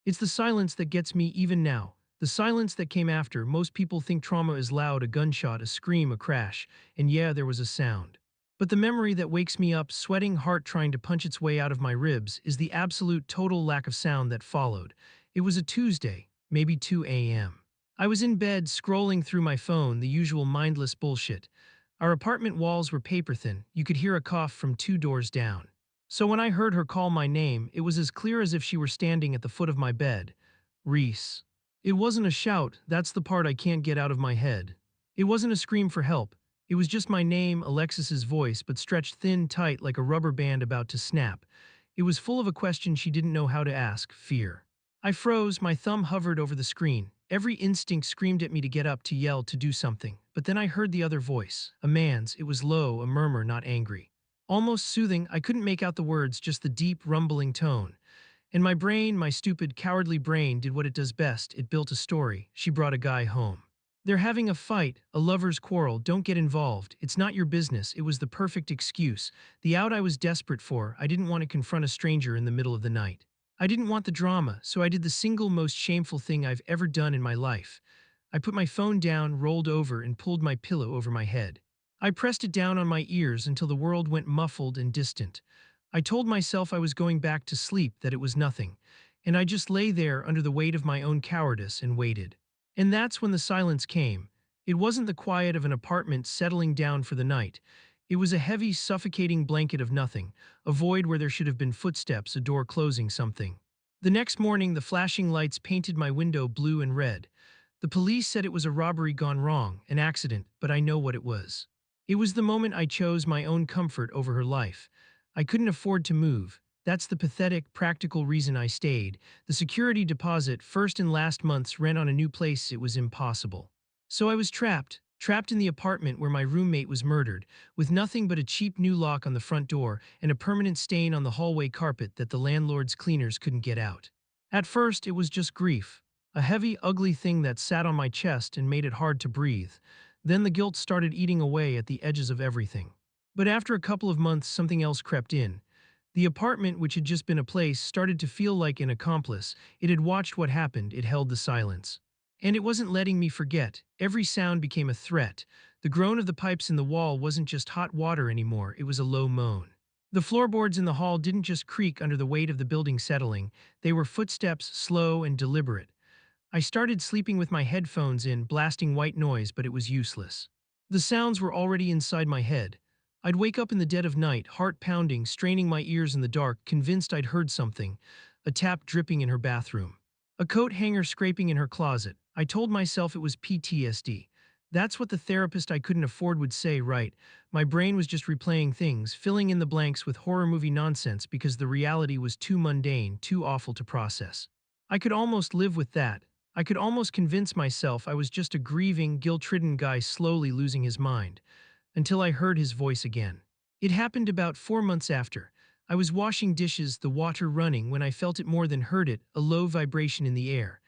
It's the silence that gets me even now. The silence that came after. Most people think trauma is loud, a gunshot, a scream, a crash, and yeah, there was a sound. But the memory that wakes me up, sweating, heart trying to punch its way out of my ribs, is the absolute total lack of sound that followed. It was a Tuesday, maybe 2 a.m. I was in bed, scrolling through my phone, the usual mindless bullshit. Our apartment walls were paper thin, you could hear a cough from 2 doors down. So when I heard her call my name, it was as clear as if she were standing at the foot of my bed. Reese. It wasn't a shout, that's the part I can't get out of my head. It wasn't a scream for help. It was just my name, Alexis's voice, but stretched thin, tight, like a rubber band about to snap. It was full of a question she didn't know how to ask, fear. I froze, my thumb hovered over the screen. Every instinct screamed at me to get up, to yell, to do something. But then I heard the other voice, a man's. It was low, a murmur, not angry. Almost soothing, I couldn't make out the words, just the deep, rumbling tone. And my brain, my stupid, cowardly brain, did what it does best. It built a story. She brought a guy home. They're having a fight, a lover's quarrel, don't get involved. It's not your business. It was the perfect excuse. The out I was desperate for. I didn't want to confront a stranger in the middle of the night. I didn't want the drama, so I did the single most shameful thing I've ever done in my life. I put my phone down, rolled over, and pulled my pillow over my head. I pressed it down on my ears until the world went muffled and distant. I told myself I was going back to sleep, that it was nothing, and I just lay there under the weight of my own cowardice and waited. And that's when the silence came. It wasn't the quiet of an apartment settling down for the night. It was a heavy, suffocating blanket of nothing, a void where there should have been footsteps, a door closing, something. The next morning, the flashing lights painted my window blue and red. The police said it was a robbery gone wrong, an accident, but I know what it was. It was the moment I chose my own comfort over her life. I couldn't afford to move. That's the pathetic, practical reason I stayed. The security deposit, first and last month's rent on a new place, it was impossible. So I was trapped in the apartment where my roommate was murdered, with nothing but a cheap new lock on the front door and a permanent stain on the hallway carpet that the landlord's cleaners couldn't get out. At first, it was just grief, a heavy, ugly thing that sat on my chest and made it hard to breathe. Then the guilt started eating away at the edges of everything. But after a couple of months, something else crept in. The apartment, which had just been a place, started to feel like an accomplice. It had watched what happened, it held the silence. And it wasn't letting me forget. Every sound became a threat. The groan of the pipes in the wall wasn't just hot water anymore, it was a low moan. The floorboards in the hall didn't just creak under the weight of the building settling, they were footsteps, slow and deliberate. I started sleeping with my headphones in, blasting white noise, but it was useless. The sounds were already inside my head. I'd wake up in the dead of night, heart pounding, straining my ears in the dark, convinced I'd heard something. A tap dripping in her bathroom. A coat hanger scraping in her closet. I told myself it was PTSD. That's what the therapist I couldn't afford would say, right? My brain was just replaying things, filling in the blanks with horror movie nonsense because the reality was too mundane, too awful to process. I could almost live with that. I could almost convince myself I was just a grieving, guilt-ridden guy slowly losing his mind. Until I heard his voice again. It happened about 4 months after. I was washing dishes, the water running, when I felt it more than heard it, a low vibration in the air.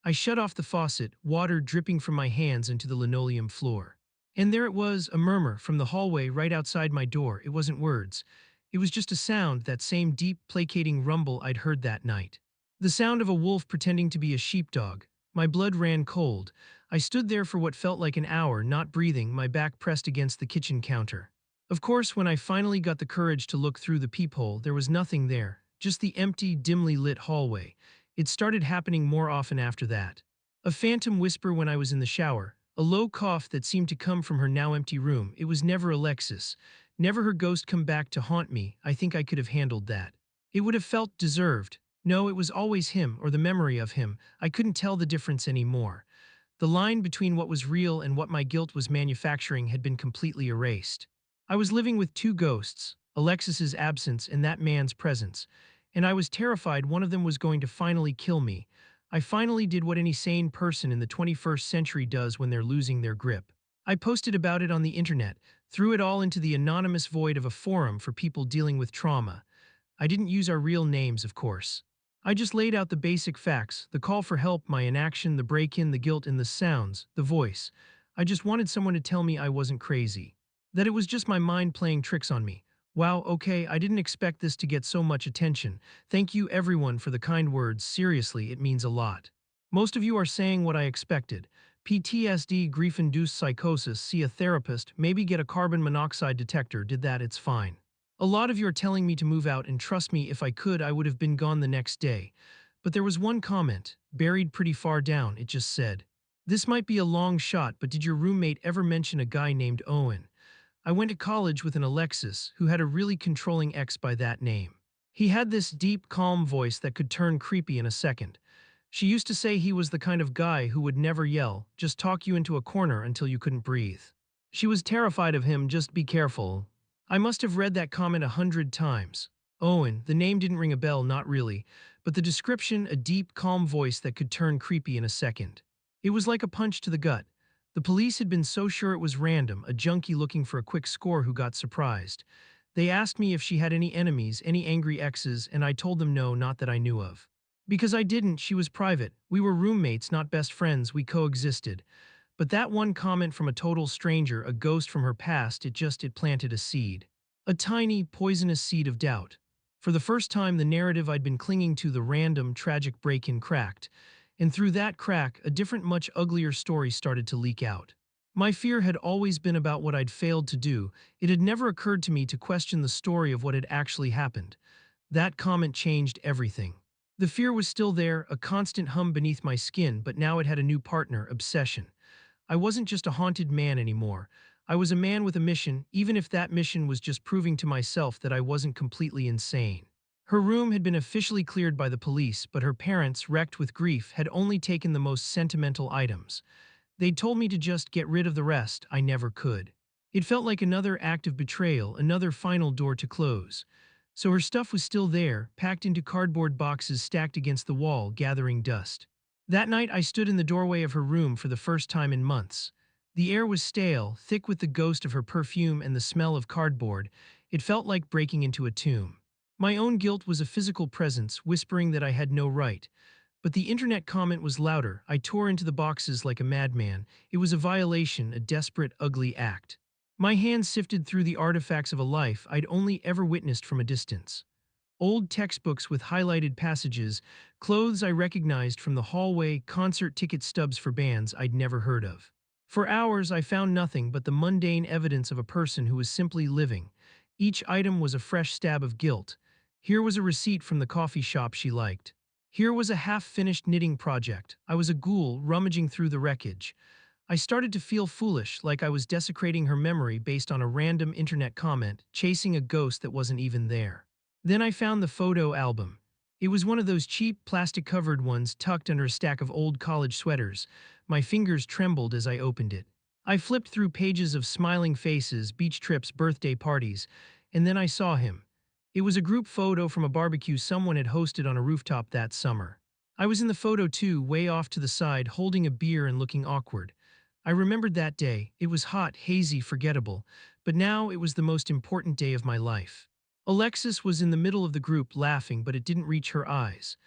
I shut off the faucet, water dripping from my hands into the linoleum floor. And there it was, a murmur from the hallway right outside my door. It wasn't words. It was just a sound, that same deep, placating rumble I'd heard that night. The sound of a wolf pretending to be a sheepdog. My blood ran cold. I stood there for what felt like an hour, not breathing, my back pressed against the kitchen counter. Of course, when I finally got the courage to look through the peephole, there was nothing there, just the empty, dimly lit hallway. It started happening more often after that. A phantom whisper when I was in the shower, a low cough that seemed to come from her now empty room. It was never Alexis. Never her ghost come back to haunt me. I think I could have handled that. It would have felt deserved. No, it was always him, or the memory of him. I couldn't tell the difference anymore. The line between what was real and what my guilt was manufacturing had been completely erased. I was living with two ghosts, Alexis's absence and that man's presence, and I was terrified one of them was going to finally kill me. I finally did what any sane person in the 21st century does when they're losing their grip. I posted about it on the internet, threw it all into the anonymous void of a forum for people dealing with trauma. I didn't use our real names, of course. I just laid out the basic facts, the call for help, my inaction, the break-in, the guilt, and the sounds, the voice. I just wanted someone to tell me I wasn't crazy. That it was just my mind playing tricks on me. Wow, okay, I didn't expect this to get so much attention. Thank you everyone for the kind words. Seriously, it means a lot. Most of you are saying what I expected. PTSD, grief-induced psychosis, see a therapist, maybe get a carbon monoxide detector, did that, it's fine. A lot of you are telling me to move out, and trust me, if I could, I would have been gone the next day. But there was one comment, buried pretty far down, it just said, "This might be a long shot, but did your roommate ever mention a guy named Owen?" I went to college with an Alexis who had a really controlling ex by that name. He had this deep, calm voice that could turn creepy in a second. She used to say he was the kind of guy who would never yell, just talk you into a corner until you couldn't breathe. She was terrified of him, just be careful. I must have read that comment 100 times. Owen, the name didn't ring a bell, not really, but the description, a deep, calm voice that could turn creepy in a second. It was like a punch to the gut. The police had been so sure it was random, a junkie looking for a quick score who got surprised. They asked me if she had any enemies, any angry exes, and I told them no, not that I knew of. Because I didn't, she was private. We were roommates, not best friends, we coexisted. But that one comment from a total stranger, a ghost from her past, it planted a seed. A tiny, poisonous seed of doubt. For the first time, the narrative I'd been clinging to, the random, tragic break-in, cracked. And through that crack, a different, much uglier story started to leak out. My fear had always been about what I'd failed to do. It had never occurred to me to question the story of what had actually happened. That comment changed everything. The fear was still there, a constant hum beneath my skin, but now it had a new partner, obsession. I wasn't just a haunted man anymore. I was a man with a mission, even if that mission was just proving to myself that I wasn't completely insane. Her room had been officially cleared by the police, but her parents, wrecked with grief, had only taken the most sentimental items. They'd told me to just get rid of the rest. I never could. It felt like another act of betrayal, another final door to close. So her stuff was still there, packed into cardboard boxes stacked against the wall, gathering dust. That night I stood in the doorway of her room for the first time in months. The air was stale, thick with the ghost of her perfume and the smell of cardboard. It felt like breaking into a tomb. My own guilt was a physical presence, whispering that I had no right. But the internet comment was louder. I tore into the boxes like a madman. It was a violation, a desperate, ugly act. My hands sifted through the artifacts of a life I'd only ever witnessed from a distance. Old textbooks with highlighted passages, clothes I recognized from the hallway, concert ticket stubs for bands I'd never heard of. For hours I found nothing but the mundane evidence of a person who was simply living. Each item was a fresh stab of guilt. Here was a receipt from the coffee shop she liked. Here was a half-finished knitting project. I was a ghoul rummaging through the wreckage. I started to feel foolish, like I was desecrating her memory based on a random internet comment, chasing a ghost that wasn't even there. Then I found the photo album. It was one of those cheap, plastic-covered ones tucked under a stack of old college sweaters. My fingers trembled as I opened it. I flipped through pages of smiling faces, beach trips, birthday parties, and then I saw him. It was a group photo from a barbecue someone had hosted on a rooftop that summer. I was in the photo too, way off to the side, holding a beer and looking awkward. I remembered that day. It was hot, hazy, forgettable, but now it was the most important day of my life. Alexis was in the middle of the group laughing, but it didn't reach her eyes.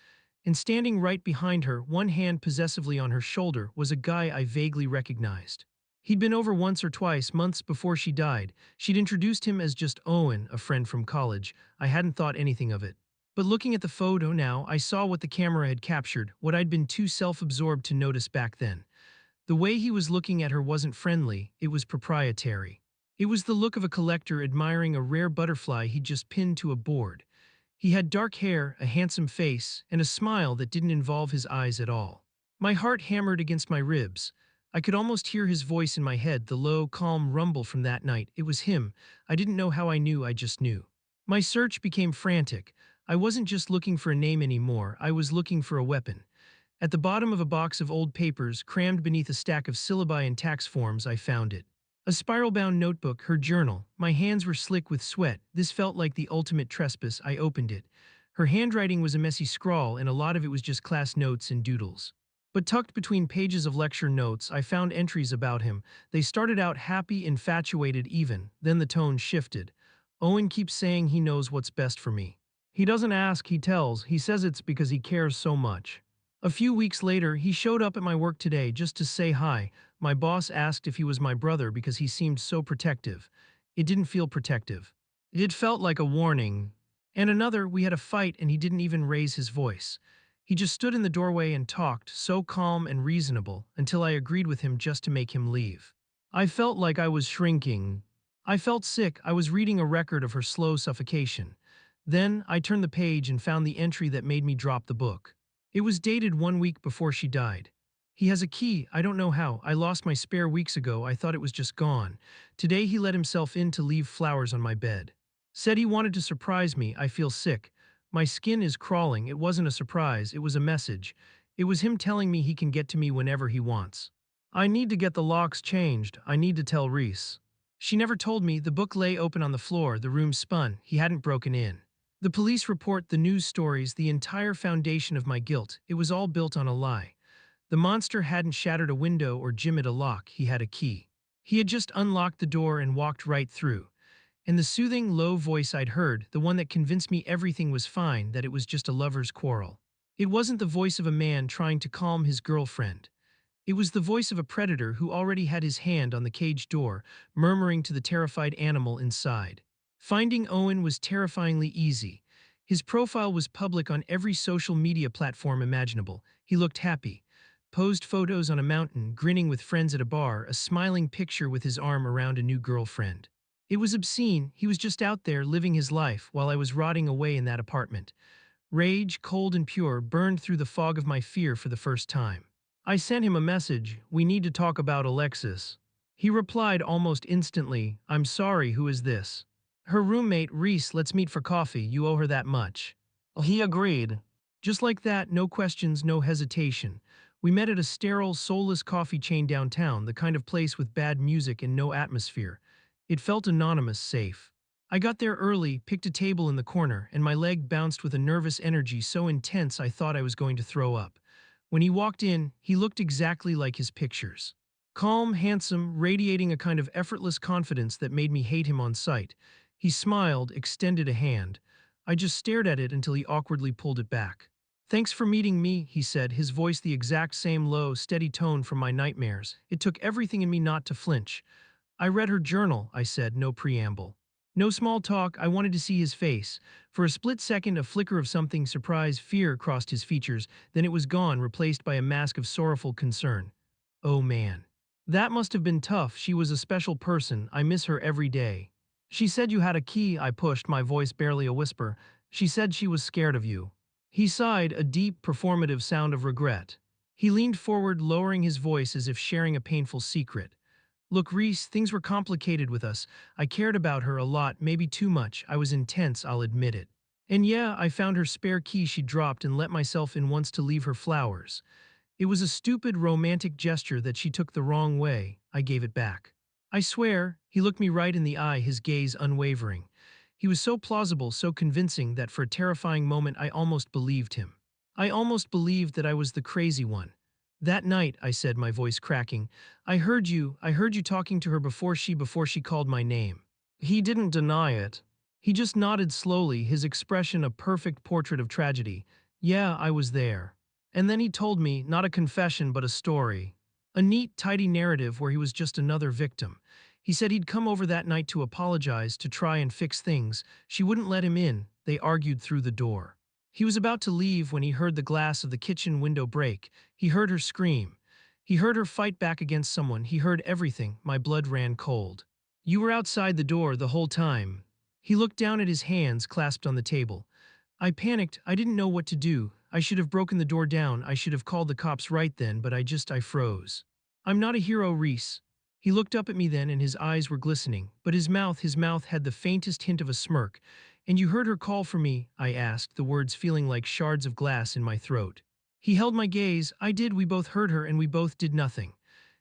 And standing right behind her, one hand possessively on her shoulder, was a guy I vaguely recognized. He'd been over once or twice, months before she died. She'd introduced him as just Owen, a friend from college. I hadn't thought anything of it. But looking at the photo now, I saw what the camera had captured, what I'd been too self-absorbed to notice back then. The way he was looking at her wasn't friendly, it was proprietary. It was the look of a collector admiring a rare butterfly he'd just pinned to a board. He had dark hair, a handsome face, and a smile that didn't involve his eyes at all. My heart hammered against my ribs. I could almost hear his voice in my head, the low, calm rumble from that night. It was him. I didn't know how I knew, I just knew. My search became frantic. I wasn't just looking for a name anymore, I was looking for a weapon. At the bottom of a box of old papers, crammed beneath a stack of syllabi and tax forms, I found it. A spiral-bound notebook, her journal. My hands were slick with sweat. This felt like the ultimate trespass. I opened it. Her handwriting was a messy scrawl, and a lot of it was just class notes and doodles. But tucked between pages of lecture notes, I found entries about him. They started out happy, infatuated even. Then the tone shifted. Owen keeps saying he knows what's best for me. He doesn't ask, he tells. He says it's because he cares so much. A few weeks later, he showed up at my work today just to say hi. My boss asked if he was my brother because he seemed so protective. It didn't feel protective. It felt like a warning. And another, we had a fight and he didn't even raise his voice. He just stood in the doorway and talked, so calm and reasonable, until I agreed with him just to make him leave. I felt like I was shrinking. I felt sick. I was reading a record of her slow suffocation. Then I turned the page and found the entry that made me drop the book. It was dated 1 week before she died. He has a key, I don't know how. I lost my spare weeks ago. I thought it was just gone. Today he let himself in to leave flowers on my bed. Said he wanted to surprise me. I feel sick. My skin is crawling. It wasn't a surprise, it was a message. It was him telling me he can get to me whenever he wants. I need to get the locks changed. I need to tell Reese. She never told me. The book lay open on the floor, the room spun. He hadn't broken in. The police report, the news stories, the entire foundation of my guilt. It was all built on a lie. The monster hadn't shattered a window or jimmied a lock. He had a key. He had just unlocked the door and walked right through. And the soothing, low voice I'd heard, the one that convinced me everything was fine, that it was just a lover's quarrel. It wasn't the voice of a man trying to calm his girlfriend. It was the voice of a predator who already had his hand on the cage door, murmuring to the terrified animal inside. Finding Owen was terrifyingly easy. His profile was public on every social media platform imaginable. He looked happy. Posed photos on a mountain, grinning with friends at a bar, a smiling picture with his arm around a new girlfriend. It was obscene. He was just out there living his life while I was rotting away in that apartment. Rage, cold and pure, burned through the fog of my fear for the first time. I sent him a message. "We need to talk about Alexis." He replied almost instantly, "I'm sorry, who is this?" "Her roommate, Reese. Let's meet for coffee. You owe her that much." He agreed. Just like that, no questions, no hesitation. We met at a sterile, soulless coffee chain downtown, the kind of place with bad music and no atmosphere. It felt anonymous, safe. I got there early, picked a table in the corner, and my leg bounced with a nervous energy so intense I thought I was going to throw up. When he walked in, he looked exactly like his pictures. Calm, handsome, radiating a kind of effortless confidence that made me hate him on sight. He smiled, extended a hand. I just stared at it until he awkwardly pulled it back. "Thanks for meeting me," he said, his voice the exact same low, steady tone from my nightmares. It took everything in me not to flinch. "I read her journal," I said, no preamble. No small talk, I wanted to see his face. For a split second, a flicker of something, surprise, fear crossed his features, then it was gone, replaced by a mask of sorrowful concern. Oh man. That must have been tough. She was a special person. I miss her every day. "She said you had a key," I pushed, my voice barely a whisper. "She said she was scared of you." He sighed, a deep, performative sound of regret. He leaned forward, lowering his voice as if sharing a painful secret. "Look, Reese, things were complicated with us. I cared about her a lot, maybe too much. I was intense, I'll admit it. And yeah, I found her spare key she dropped and let myself in once to leave her flowers. It was a stupid, romantic gesture that she took the wrong way. I gave it back. I swear." He looked me right in the eye, his gaze unwavering. He was so plausible, so convincing that for a terrifying moment I almost believed him. I almost believed that I was the crazy one. "That night," I said, my voice cracking, I heard you talking to her before she called my name." He didn't deny it. He just nodded slowly, his expression a perfect portrait of tragedy. "Yeah, I was there." And then he told me, not a confession but a story. A neat, tidy narrative where he was just another victim. He said he'd come over that night to apologize, to try and fix things. She wouldn't let him in. They argued through the door. He was about to leave when he heard the glass of the kitchen window break. He heard her scream. He heard her fight back against someone. He heard everything. My blood ran cold. "You were outside the door the whole time." He looked down at his hands clasped on the table. I panicked. I didn't know what to do. I should have broken the door down. I should have called the cops right then, but I froze. "I'm not a hero, Reese." He looked up at me then and his eyes were glistening, but his mouth had the faintest hint of a smirk. "And you heard her call for me?" I asked, the words feeling like shards of glass in my throat. He held my gaze. "I did. We both heard her and we both did nothing."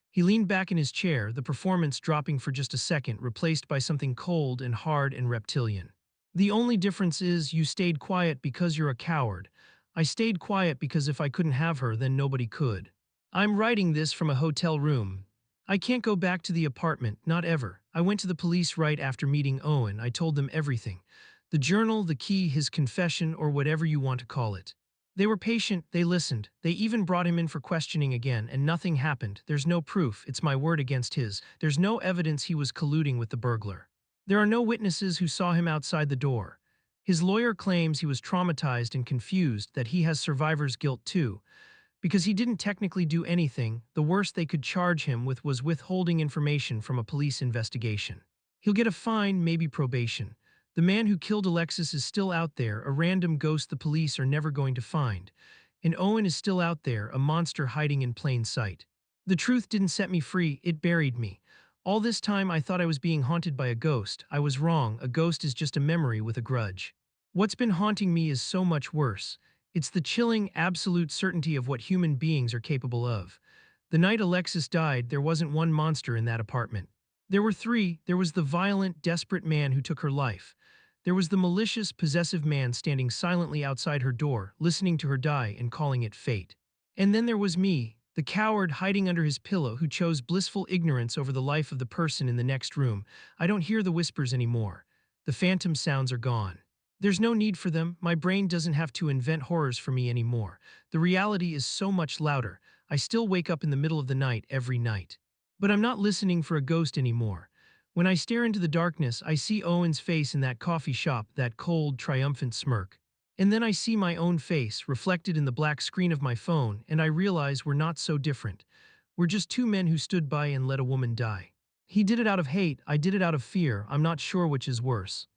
He leaned back in his chair, the performance dropping for just a second, replaced by something cold and hard and reptilian. "The only difference is you stayed quiet because you're a coward. I stayed quiet because if I couldn't have her, then nobody could. I'm writing this from a hotel room. I can't go back to the apartment, not ever. I went to the police right after meeting Owen. I told them everything. The journal, the key, his confession, or whatever you want to call it. They were patient, they listened. They even brought him in for questioning again, and nothing happened. There's no proof. It's my word against his. There's no evidence he was colluding with the burglar. There are no witnesses who saw him outside the door. His lawyer claims he was traumatized and confused, that he has survivor's guilt too. Because he didn't technically do anything, the worst they could charge him with was withholding information from a police investigation. He'll get a fine, maybe probation. The man who killed Alexis is still out there, a random ghost the police are never going to find. And Owen is still out there, a monster hiding in plain sight. The truth didn't set me free, it buried me. All this time I thought I was being haunted by a ghost. I was wrong, a ghost is just a memory with a grudge. What's been haunting me is so much worse. It's the chilling, absolute certainty of what human beings are capable of. The night Alexis died, there wasn't one monster in that apartment. There were three. There was the violent, desperate man who took her life. There was the malicious, possessive man standing silently outside her door, listening to her die and calling it fate. And then there was me, the coward hiding under his pillow who chose blissful ignorance over the life of the person in the next room. I don't hear the whispers anymore. The phantom sounds are gone. There's no need for them. My brain doesn't have to invent horrors for me anymore. The reality is so much louder. I still wake up in the middle of the night every night. But I'm not listening for a ghost anymore. When I stare into the darkness, I see Owen's face in that coffee shop, that cold, triumphant smirk. And then I see my own face reflected in the black screen of my phone, and I realize we're not so different. We're just two men who stood by and let a woman die. He did it out of hate, I did it out of fear. I'm not sure which is worse.